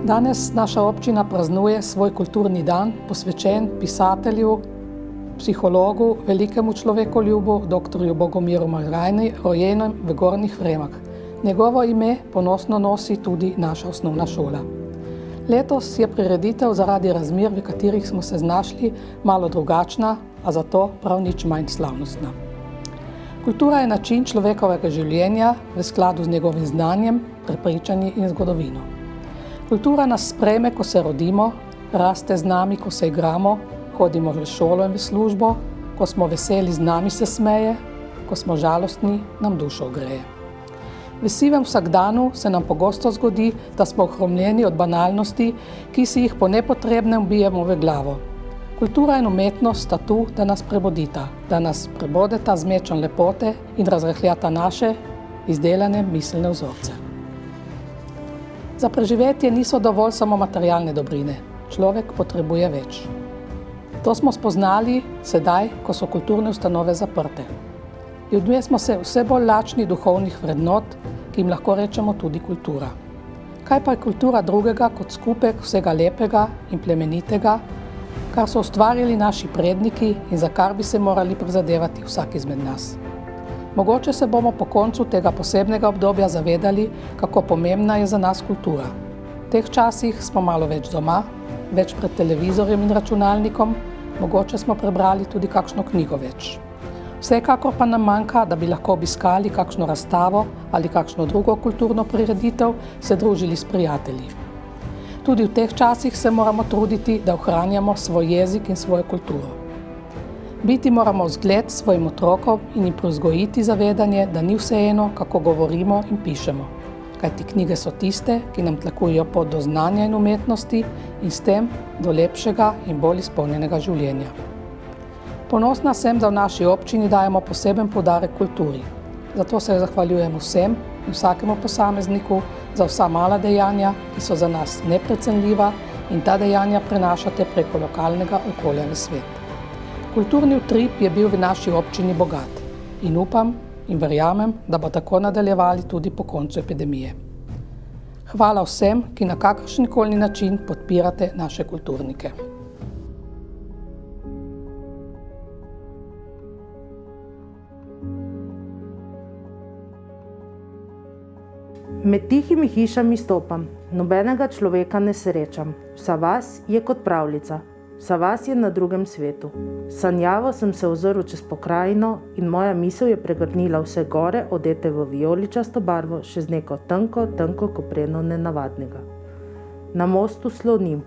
Danes naša občina praznuje svoj kulturni dan, posvečen pisatelju, psihologu, velikemu človekoljubu, doktorju Bogomiru Magajni, rojenem v Gornjih Vremah. Njegovo ime ponosno nosi tudi naša osnovna šola. Letos je prireditev zaradi razmer, v katerih smo se znašli, malo drugačna, a zato prav nič manj slavnostna. Kultura je način človekovega življenja v skladu z njegovim znanjem, prepričanji in zgodovino. Kultura nas sprejme, ko se rodimo, raste z nami, ko se igramo, hodimo v šolo in v službo, ko smo veseli, z nami se smeje, ko smo žalostni, nam dušo ogreje. V sivem vsakdanu se nam pogosto zgodi, da smo ohromljeni od banalnosti, ki si jih po nepotrebnem bijemo v glavo. Kultura in umetnost sta tu, da nas prebudita, da nas prebodeta z mečem lepote in razrahljata naše izdelane miselne vzorce. Za preživetje niso dovolj samo materialne dobrine. Človek potrebuje več. To smo spoznali sedaj, ko so kulturne ustanove zaprte. Ljudje smo se vse bolj lačni duhovnih vrednot, ki jim lahko rečemo tudi kultura. Kaj pa je kultura drugega kot skupek vsega lepega in plemenitega, kar so ustvarili naši predniki in za kar bi se morali prizadevati vsak izmed nas? Mogoče se bomo po koncu tega posebnega obdobja zavedali, kako pomembna je za nas kultura. V teh časih smo malo več doma, več pred televizorjem in računalnikom, mogoče smo prebrali tudi kakšno knjigo več. Vsekakor pa nam manjka, da bi lahko obiskali kakšno razstavo ali kakšno drugo kulturno prireditev, se družili s prijatelji. Tudi v teh časih se moramo truditi, da ohranjamo svoj jezik in svojo kulturo. Biti moramo vzgled svojim otrokom in jim privzgojiti zavedanje, da ni vseeno, kako govorimo in pišemo. Kajti knjige so tiste, ki nam tlakujejo pot do znanja in umetnosti in s tem do lepšega in bolj izpolnjenega življenja. Ponosna sem, da v naši občini dajemo poseben poudarek kulturi. Zato se zahvaljujem vsem in vsakemu posamezniku za vsa mala dejanja, ki so za nas neprecenljiva in ta dejanja prenašate preko lokalnega okolja v svet. Kulturni utrip je bil v naši občini bogat in upam in verjamem, da bo tako nadaljevali tudi po koncu epidemije. Hvala vsem, ki na kakršenkoli način podpirate naše kulturnike. Med tihimi hišami stopam, nobenega človeka ne srečam. Vsa vas je kot pravljica, vsa vas je na drugem svetu. Sanjavo sem se ozrl čez pokrajino in moja misel je pregrnila vse gore, odete v vijoličasto barvo, še z neko tanko kopreno nenavadnega. Na mostu slonim.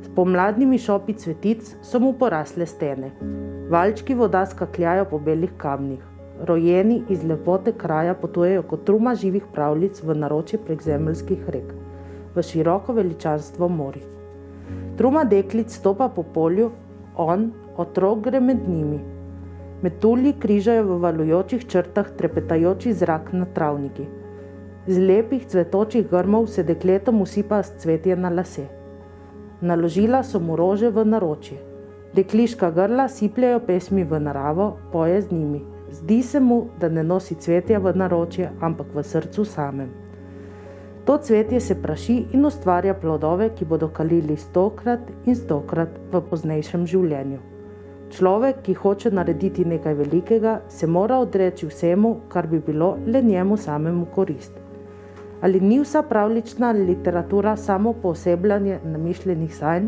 S pomladnimi šopi cvetic so mu porasle stene. Valčki voda skakljajo po belih kamnih. Rojeni iz lepote kraja potujejo kot truma živih pravljic v naročje prek zemeljskih rek, v široko veličanstvo morij. Truma deklic stopa po polju, on, otrok, gre med njimi. Metulji križajo v valujočih črtah trepetajoči zrak na travniki. Z lepih cvetočih grmov se dekletom usipa cvetje na lase. Naložila so mu rože v naročje. Dekliška grla sipljajo pesmi v naravo, poje z njimi. Zdi se mu, da ne nosi cvetja v naročje, ampak v srcu samem. To cvetje se praši in ustvarja plodove, ki bodo kalili 100-krat in 100-krat v poznejšem življenju. Človek, ki hoče narediti nekaj velikega, se mora odreči vsemu, kar bi bilo le njemu samemu korist. Ali ni vsa pravljična literatura samo poosebljanje namišljenih sanj?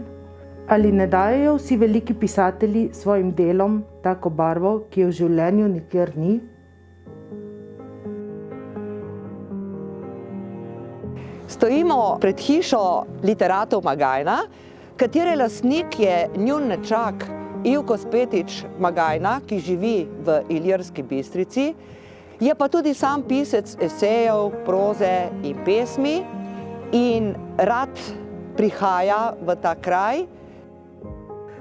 Ali ne dajejo vsi veliki pisatelji svojim delom tako barvo, ki je v življenju nikjer ni? Stojimo pred hišo literatov Magajna, katere lastnik je njun nečak Ivko Spetič Magajna, ki živi v Ilirski Bistrici, je pa tudi sam pisec esejev, proze in pesmi in rad prihaja v ta kraj,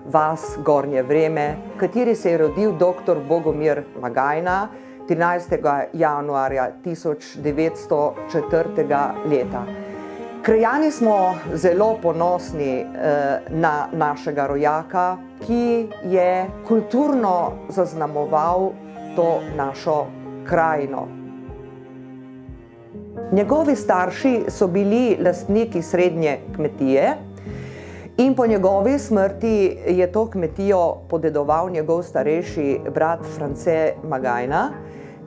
vas Gornje Vreme, v kateri se je rodil dr. Bogomir Magajna 13. januarja 1904. leta. Krajani smo zelo ponosni na našega rojaka, ki je kulturno zaznamoval to našo krajino. Njegovi starši so bili lastniki srednje kmetije in po njegovi smrti je to kmetijo podedoval njegov starejši brat France Magajna,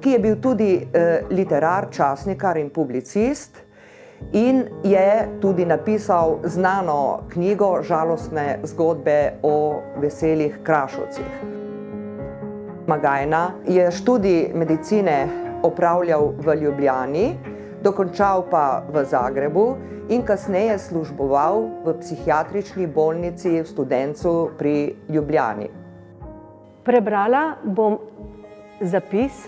ki je bil tudi literar, časnikar in publicist in je tudi napisal znano knjigo Žalostne zgodbe o veselih Krašovcih. Magajna je študij medicine opravljal v Ljubljani, dokončal pa v Zagrebu in kasneje služboval v psihiatrični bolnici v Studencu pri Ljubljani. Prebrala bom zapis,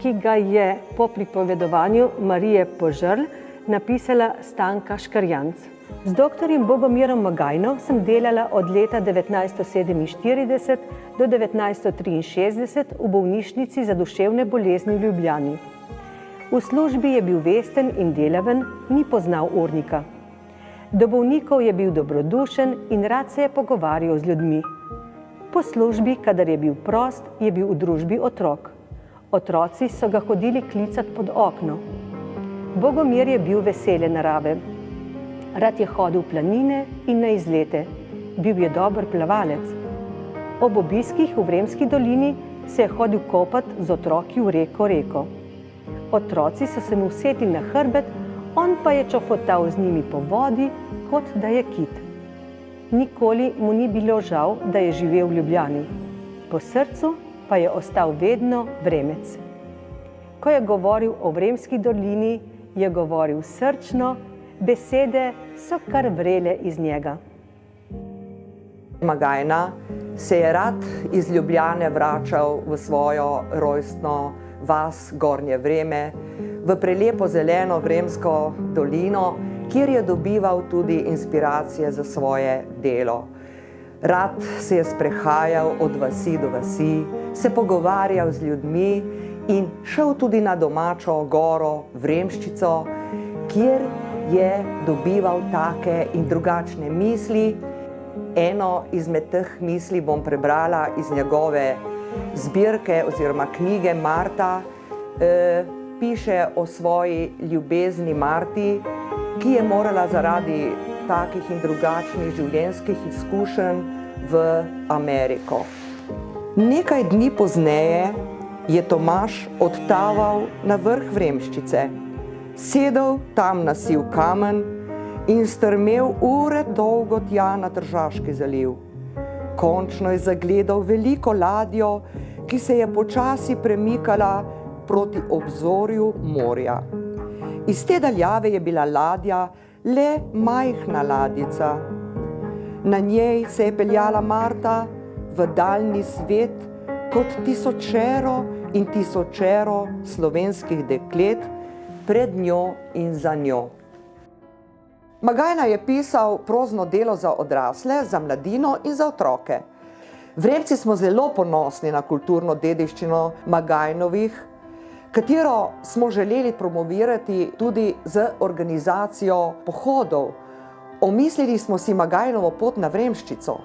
ki ga je po pripovedovanju Marije Požrl napisala Stanka Škarjanc. Z doktorjem Bogomirom Magajno sem delala od leta 1947 do 1963 v bolnišnici za duševne bolezni v Ljubljani. V službi je bil vesten in delaven, ni poznal urnika. Do bolnikov je bil dobrodušen in rad se je pogovarjal z ljudmi. Po službi, kadar je bil prost, je bil v družbi otrok. Otroci so ga hodili klicati pod okno. Bogomir je bil vesele narave. Rad je hodil v planine in na izlete. Bil je dober plavalec. Ob obiskih v Vremski dolini se je hodil kopati z otroki v reko. Otroci so se mu usedli na hrbet, on pa je čofotal z njimi po vodi, kot da je kit. Nikoli mu ni bilo žal, da je živel v Ljubljani. Po srcu pa je ostal vedno Vremec. Ko je govoril o Vremski dolini, je govoril srčno, besede so kar vrele iz njega. Magajna se je rad iz Ljubljane vračal v svojo rojstno vas Gornje Vreme, v prelepo zeleno Vremsko dolino, kjer je dobival tudi inspiracije za svoje delo. Rad se je sprehajal od vasi do vasi, se pogovarjal z ljudmi in šel tudi na domačo goro Vremščico, kjer je dobival take in drugačne misli. Eno izmed teh misli bom prebrala iz njegove zbirke oziroma knjige Marta. Piše o svoji ljubezni Marti, ki je morala zaradi takih in drugačnih življenjskih izkušenj v Ameriko. Nekaj dni pozneje je Tomaž odtaval na vrh Vremščice, sedel tam na siv kamen in strmel ure dolgo tja na Tržaški zaliv. Končno je zagledal veliko ladjo, ki se je počasi premikala proti obzorju morja. Iz te daljave je bila ladja le majhna ladjica. Na njej se je peljala Marta v daljni svet kot tisočero in tisočero slovenskih deklet pred njo in za njo. Magajna je pisal prozno delo za odrasle, za mladino in za otroke. Vremci smo zelo ponosni na kulturno dediščino Magajnovih, katero smo želeli promovirati tudi z organizacijo pohodov. Omislili smo si Magajnovo pot na Vremščico.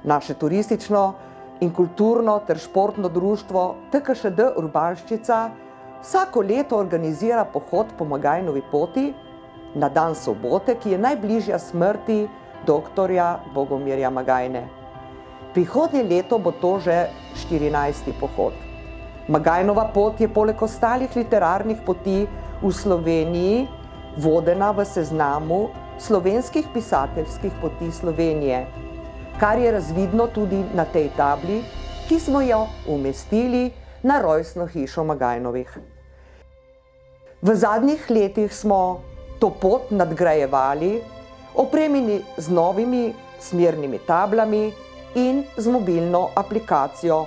Naše turistično in kulturno ter športno društvo TKŠD Urbanščica vsako leto organizira pohod po Magajnovi poti na dan sobote, ki je najbližja smrti doktorja Bogomirja Magajne. Prihodnje leto bo to že 14. pohod. Magajnova pot je poleg ostalih literarnih poti v Sloveniji vodena v seznamu slovenskih pisateljskih poti Slovenije, kar je razvidno tudi na tej tabli, ki smo jo umestili na rojstno hišo Magajnovih. V zadnjih letih smo to pot nadgrajevali, opremljeni z novimi smernimi tablami in z mobilno aplikacijo.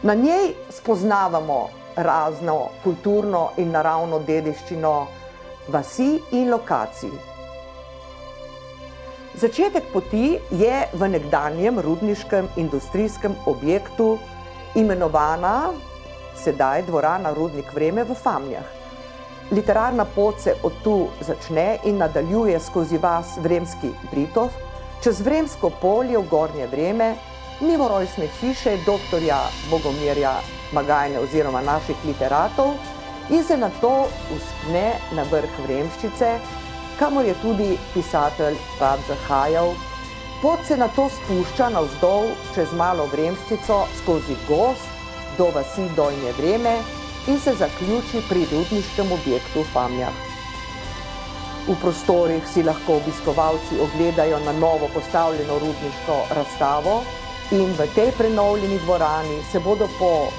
Na njej spoznavamo razno kulturno in naravno dediščino vasi in lokacij. Začetek poti je v nekdanjem rudniškem industrijskem objektu, imenovana sedaj dvorana Rudnik Vreme v Famnjah. Literarna pot se od tu začne in nadaljuje skozi vas Vremski Britov, čez Vremsko polje v Gornje Vreme, mimo rojstne hiše doktorja Bogomirja Magajne oziroma naših literatov in se nato vzpne na vrh Vremščice, kamor je tudi pisatelj rad zahajal. Pot se nato spušča navzdol čez Malo Vremščico skozi gozd do vasi Donje Vreme in se zaključi pri rudniškem objektu Famjah. V prostorih si lahko obiskovalci ogledajo na novo postavljeno rudniško razstavo in v tej prenovljeni dvorani se bodo po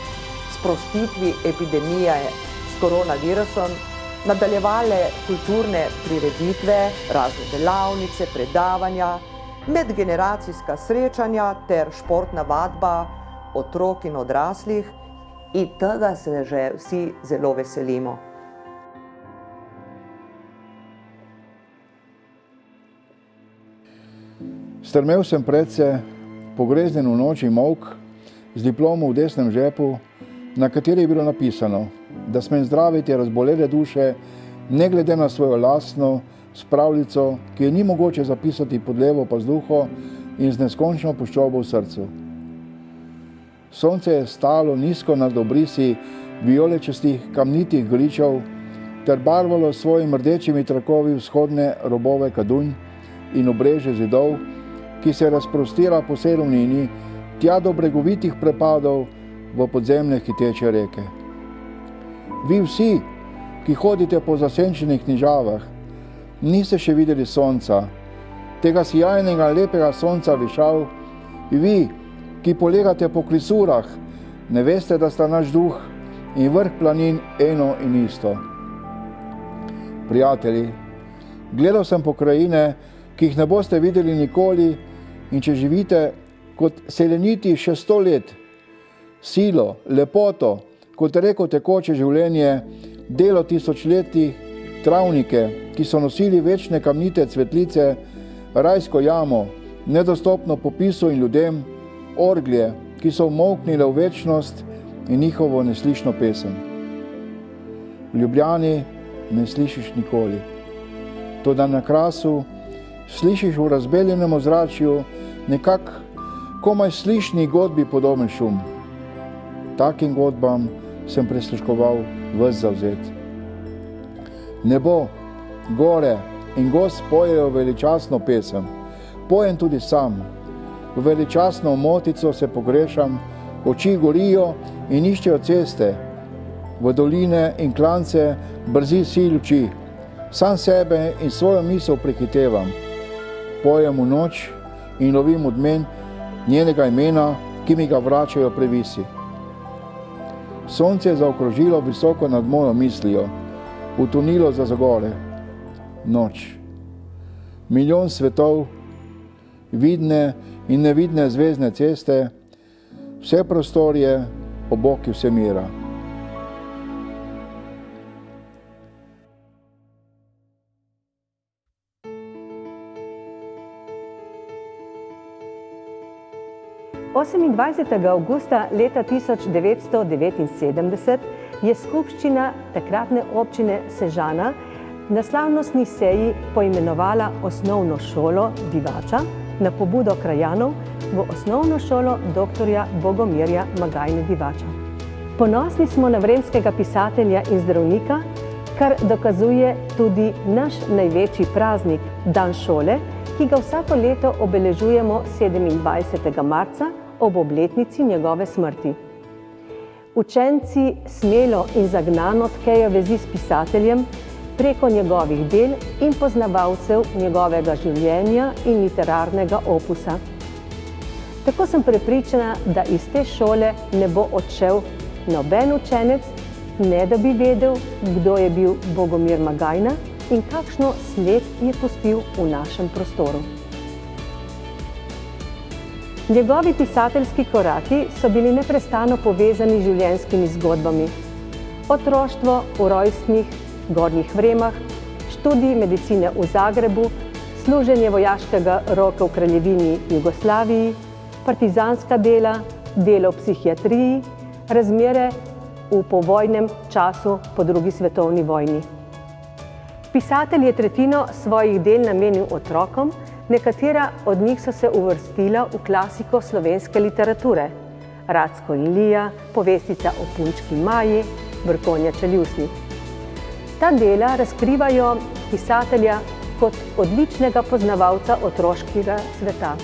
sprostitvi epidemije s koronavirusom nadaljevale kulturne prireditve, razne delavnice, predavanja, medgeneracijska srečanja ter športna vadba otrok in odraslih, in tega se že vsi zelo veselimo. Strmel sem predse, pogreznen v noči molk, z diplomo v desnem žepu, na kateri je bilo napisano, da smem zdraviti razbolele duše, ne glede na svojo lastno spravljico, ki je ni mogoče zapisati pod levo pazduho in z neskončno puščobo v srcu. Sonce je stalo nizko nad obrisi vijolečastih kamnitih gričev ter barvalo s svojimi rdečimi trakovi vzhodne robove Kadunj in obrežje zidov, ki se razprostira po vsej ravnini, tja do bregovitih prepadov v podzemne hiteče reke. Vi vsi, ki hodite po zasenčenih nižavah, niste še videli sonca, tega sijajnega lepega sonca višav, in vi, ki polegate po klisurah, ne veste, da sta naš duh in vrh planin eno in isto. Prijatelji, gledal sem pokrajine, ki jih ne boste videli nikoli, in če živite kot seleniti še 100 let, silo, lepoto, kot reko tekoče življenje, delo tisočletij, travnike, ki so nosili večne kamnite cvetlice, rajsko jamo, nedostopno popisu in ljudem, orglje, ki so umolknile v večnost in njihovo neslišno pesem. V Ljubljani ne slišiš nikoli. Toda na Krasu slišiš v razbeljenem ozračju nekak komaj slišni godbi podoben šum. Takim godbam sem prisluškoval ves zavzet. Nebo, gore in gozd pojejo veličastno pesem. Pojem tudi sam. V veličastno omotico se pogrešam, oči gorijo in iščejo ceste. V doline in klance brzi si luči. Sam sebe in svojo misel prehitevam. Pojem v noč in lovim odmen njenega imena, ki mi ga vračajo previsi. Sonce je zaokrožilo visoko nad mojo mislijo, utonilo za zagore. Noč. Milijon svetov, vidne in nevidne zvezdne ceste, vse prostorje, oboki vsemira. Avgusta leta 1979 je skupščina takratne občine Sežana na slavnostni seji poimenovala osnovno šolo Divača na pobudo krajanov v osnovno šolo dr. Bogomirja Magajne Divača. Ponosni smo na vremskega pisatelja in zdravnika, kar dokazuje tudi naš največji praznik, dan šole, ki ga vsako leto obeležujemo 27. marca ob obletnici njegove smrti. Učenci smelo in zagnano tkejo vezi s pisateljem preko njegovih del in poznavalcev njegovega življenja in literarnega opusa. Tako sem prepričana, da iz te šole ne bo odšel noben učenec, ne da bi vedel, kdo je bil Bogomir Magajna in kakšno sled je pustil v našem prostoru. Njegovi pisateljski koraki so bili neprestano povezani z življenjskimi zgodbami. Otroštvo v rojstnih Gornjih Vremah, študij medicine v Zagrebu, služenje vojaškega roka v Kraljevini Jugoslaviji, partizanska dela, delo v psihiatriji, razmere v povojnem času po drugi svetovni vojni. Pisatelj je tretjino svojih del namenil otrokom, nekatera od njih so se uvrstila v klasiko slovenske literature. Racko in Lija, povestica o punčki Maji, Brkonja Čeljusnik. Ta dela razkrivajo pisatelja kot odličnega poznavalca otroškega sveta.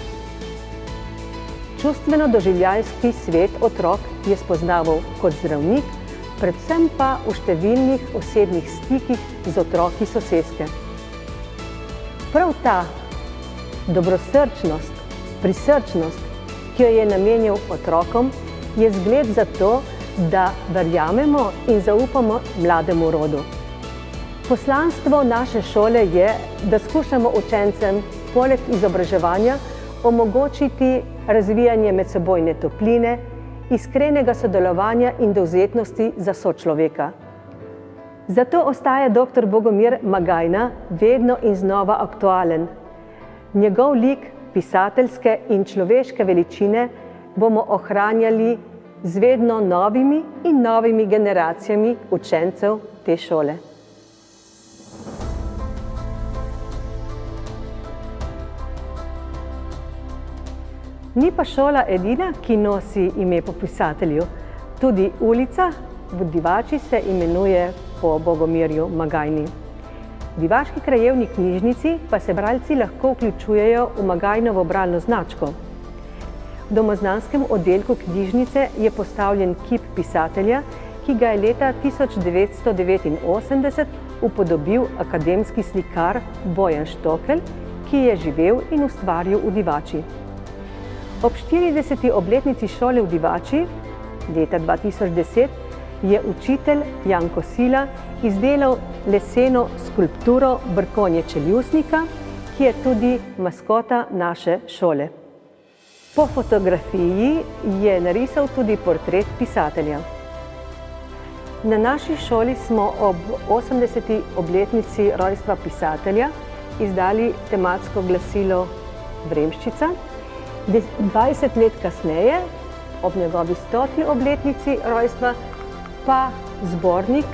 Čustveno-doživljajski svet otrok je spoznaval kot zdravnik, predvsem pa v številnih osebnih stikih z otroki soseske. Prav ta dobrosrčnost, prisrčnost, ki jo je namenil otrokom, je zgled za to, da verjamemo in zaupamo mlademu rodu. Poslanstvo naše šole je, da skušamo učencem poleg izobraževanja omogočiti razvijanje medsebojne topline, iskrenega sodelovanja in dovzetnosti za sočloveka. Zato ostaja dr. Bogomir Magajna vedno in znova aktualen. Njegov lik pisateljske in človeške veličine bomo ohranjali z vedno novimi in novimi generacijami učencev te šole. Ni pa šola edina, ki nosi ime po pisatelju. Tudi ulica v Divači se imenuje po Bogomirju Magajni. V divaški krajevni knjižnici pa se bralci lahko vključujejo v Magajnovo bralno značko. V domoznanskem oddelku knjižnice je postavljen kip pisatelja, ki ga je leta 1989 upodobil akademski slikar Bojan Štokelj, ki je živel in ustvaril v Divači. Ob 40. obletnici šole v Divači, leta 2010, je učitelj Janko Sila izdelal leseno skulpturo Brkonje Čeljusnika, ki je tudi maskota naše šole. Po fotografiji je narisal tudi portret pisatelja. Na naši šoli smo ob 80. obletnici rojstva pisatelja izdali tematsko glasilo Vremščica. 20 let kasneje, ob njegovi 100. obletnici rojstva, pa zbornik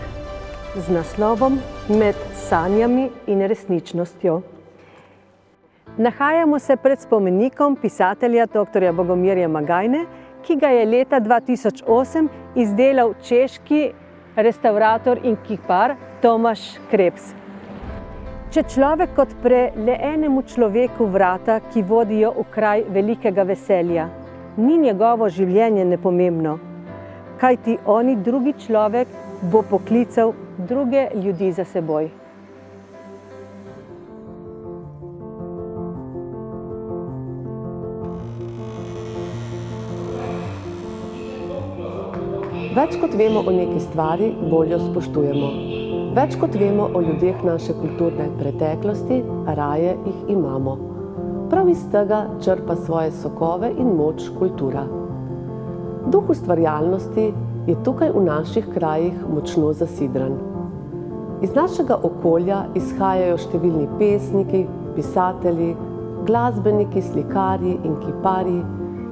z naslovom Med sanjami in resničnostjo. Nahajamo se pred spomenikom pisatelja dr. Bogomirja Magajne, ki ga je leta 2008 izdelal češki restavrator in kipar Tomaž Krebs. Če človek odpre le enemu človeku vrata, ki vodijo v kraj velikega veselja, ni njegovo življenje nepomembno, kajti oni drugi človek bo poklical druge ljudi za seboj. Več kot vemo o neki stvari, bolj jo spoštujemo. Več kot vemo o ljudeh naše kulturne preteklosti, raje jih imamo. Prav iz tega črpa svoje sokove in moč kultura. Duh ustvarjalnosti je tukaj v naših krajih močno zasidran. Iz našega okolja izhajajo številni pesniki, pisatelji, glasbeniki, slikarji in kiparji,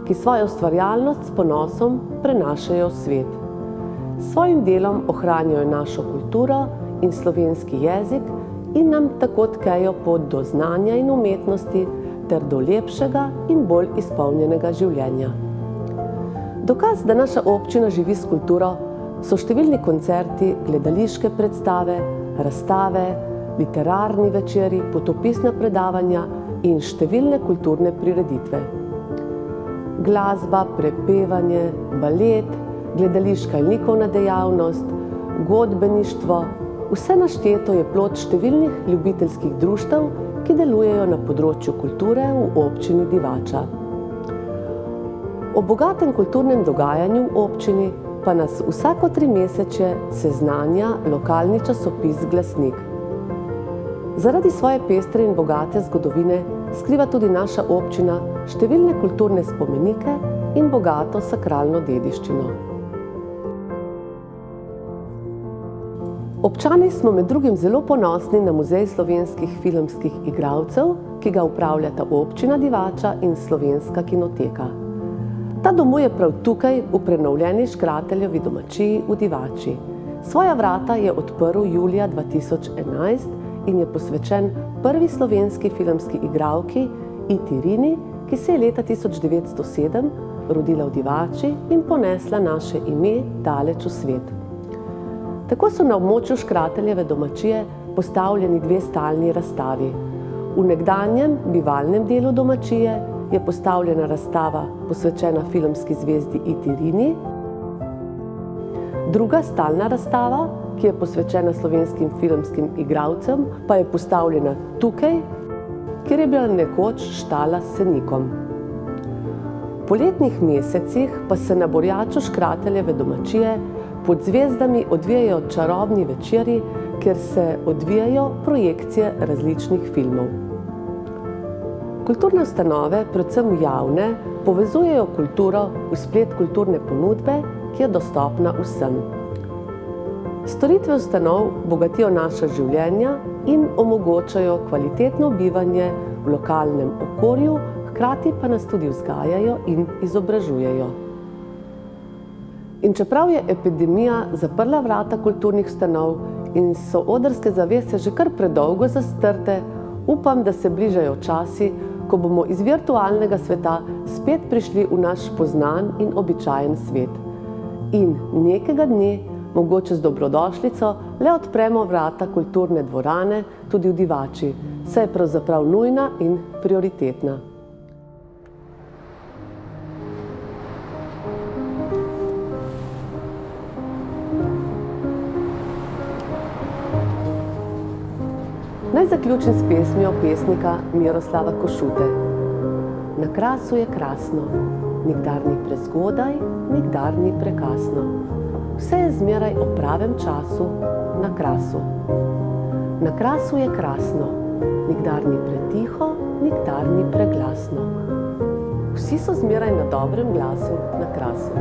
ki svojo ustvarjalnost s ponosom prenašajo v svet. S svojim delom ohranjajo našo kulturo in slovenski jezik in nam tako tkejo pot do znanja in umetnosti ter do lepšega in bolj izpolnjenega življenja. Dokaz, da naša občina živi s kulturo, so številni koncerti, gledališke predstave, razstave, literarni večeri, potopisna predavanja in številne kulturne prireditve. Glasba, prepevanje, balet, gledališka in likovna dejavnost, godbeništvo, vse našteto je plod številnih ljubiteljskih društev, ki delujejo na področju kulture v občini Divača. O bogatem kulturnem dogajanju v občini pa nas vsako 3 mesece seznanja lokalni časopis Glasnik. Zaradi svoje pestre in bogate zgodovine skriva tudi naša občina številne kulturne spomenike in bogato sakralno dediščino. Občani smo med drugim zelo ponosni na Muzej slovenskih filmskih igralcev, ki ga upravljata občina Divača in Slovenska kinoteka. Ta domuje prav tukaj v prenovljeni Škrateljevi domačiji v Divači. Svoja vrata je odprl julija 2011 in je posvečen prvi slovenski filmski igralki Iti Rini, ki se je leta 1907 rodila v Divači in ponesla naše ime daleč v svet. Tako so na območju Škrateljeve domačije postavljeni dve stalni razstavi. V nekdanjem bivalnem delu domačije je postavljena razstava posvečena filmski zvezdi Iti Rini. Druga stalna razstava, ki je posvečena slovenskim filmskim igralcem, pa je postavljena tukaj, kjer je bila nekoč štala s Senikom. V poletnih mesecih pa se na Borjaču Škrateljeve domačije pod zvezdami odvijajo čarobni večeri, kjer se odvijajo projekcije različnih filmov. Kulturne ustanove, predvsem javne, povezujejo kulturo v splet kulturne ponudbe, ki je dostopna vsem. Storitve ustanov bogatijo naša življenja in omogočajo kvalitetno bivanje v lokalnem okolju, hkrati pa nas tudi vzgajajo in izobražujejo. In čeprav je epidemija zaprla vrata kulturnih ustanov in so odrske zavese že kar predolgo zastrte, upam, da se bližajo časi, ko bomo iz virtualnega sveta spet prišli v naš poznan in običajen svet. In nekega dne, mogoče z dobrodošlico, le odpremo vrata kulturne dvorane tudi v Divači, saj je pravzaprav nujna in prioritetna. Naj zaključim s pesmijo pesnika Miroslava Košute. Na krasu je krasno, nikdar ni prezgodaj, nikdar ni prekasno. Vse je zmeraj o pravem času na krasu. Na krasu je krasno, nikdar ni pretiho, nikdar ni preglasno. Vsi so zmeraj na dobrem glasu na krasu.